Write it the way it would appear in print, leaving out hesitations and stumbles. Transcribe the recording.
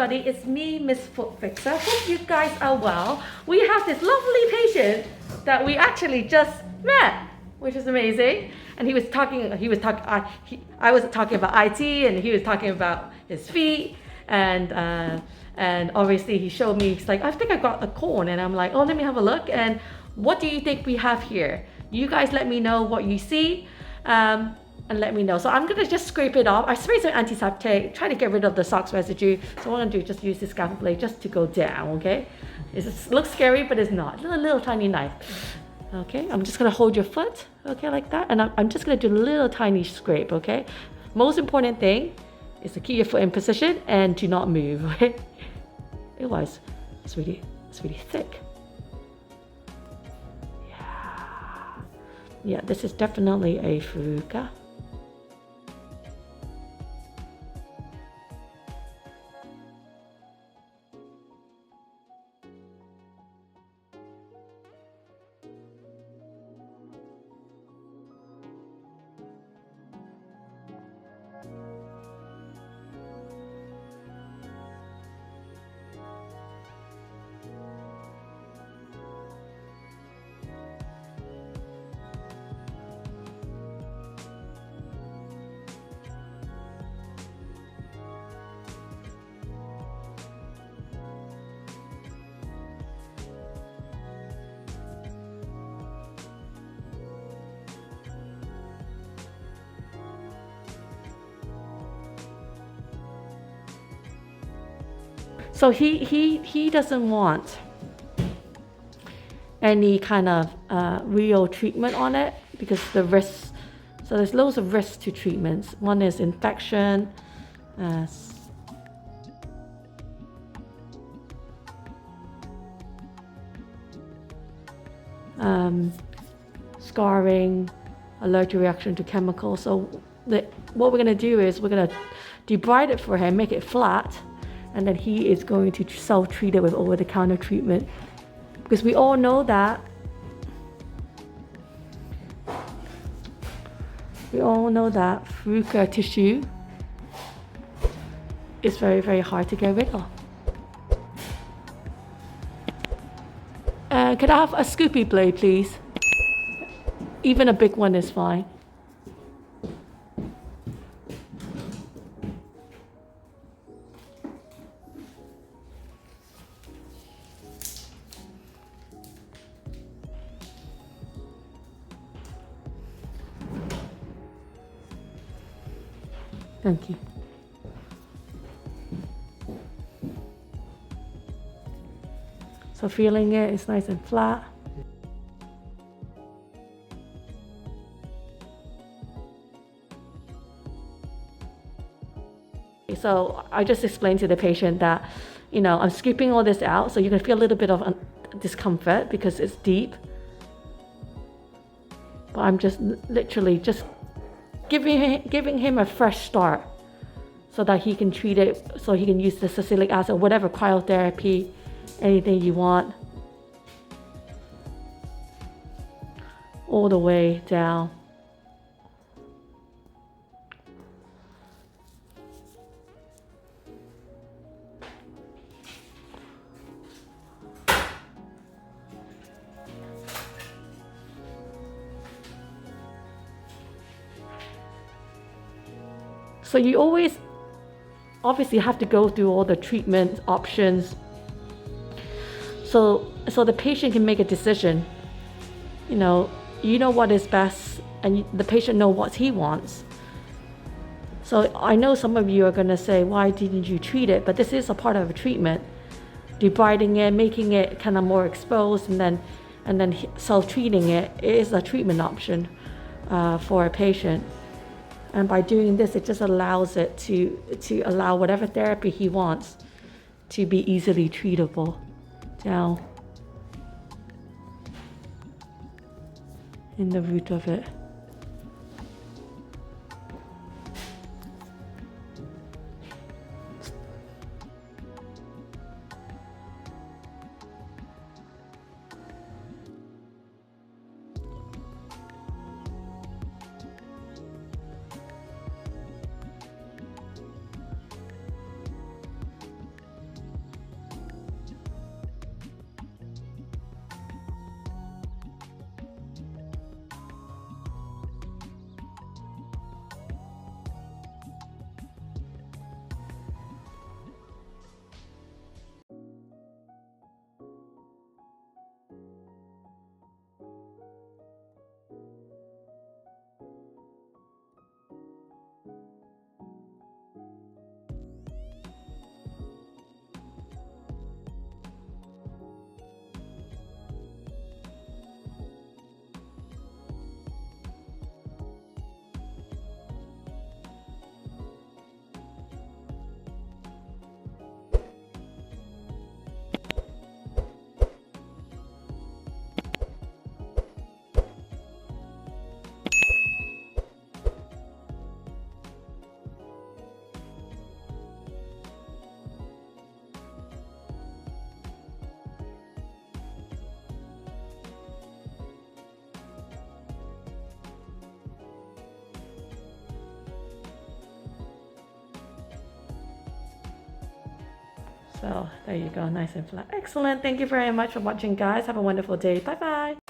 everybody, it's me, Miss Foot Fixer. Hope you guys are well. We have this lovely patient that we actually just met, which is amazing. And I was talking about IT, and he was talking about his feet, and obviously he showed me, he's like, I think I got a corn, and I'm like, oh, let me have a look. And what do you think we have here? You guys let me know what you see. And let me know. So I'm gonna just scrape it off. I sprayed some antiseptic, try to get rid of the socks residue. So what I'm gonna do is just use this scalpel blade just to go down, okay? It looks scary, but it's not. Little tiny knife. Okay, I'm just gonna hold your foot, okay, like that. And I'm just gonna do a little tiny scrape, okay? Most important thing is to keep your foot in position and do not move, okay? Otherwise, it's really thick. Yeah, this is definitely a verruca. So he doesn't want any kind of real treatment on it because the risks. So there's loads of risks to treatments. One is infection, scarring, allergic reaction to chemicals. So what we're gonna do is we're gonna debride it for him, make it flat. And then he is going to self-treat it with over-the-counter treatment. Because we all know that verruca tissue is very, very hard to get rid of. Could I have a scoopy blade, please? Even a big one is fine. Thank you. So feeling it, it's nice and flat. So I just explained to the patient that, I'm scooping all this out, so you can feel a little bit of discomfort because it's deep. But I'm just literally just giving him a fresh start so that he can treat it, so he can use the salicylic acid, whatever cryotherapy, anything you want, all the way down. So you always obviously have to go through all the treatment options so the patient can make a decision. You know what is best, and the patient know what he wants. So I know some of you are going to say, why didn't you treat it? But this is a part of a treatment. Debriding it, making it kind of more exposed, and then self-treating it is a treatment option for a patient. And by doing this, it just allows it to allow whatever therapy he wants to be easily treatable down in the root of it. So there you go, nice and flat. Excellent. Thank you very much for watching, guys. Have a wonderful day. Bye bye.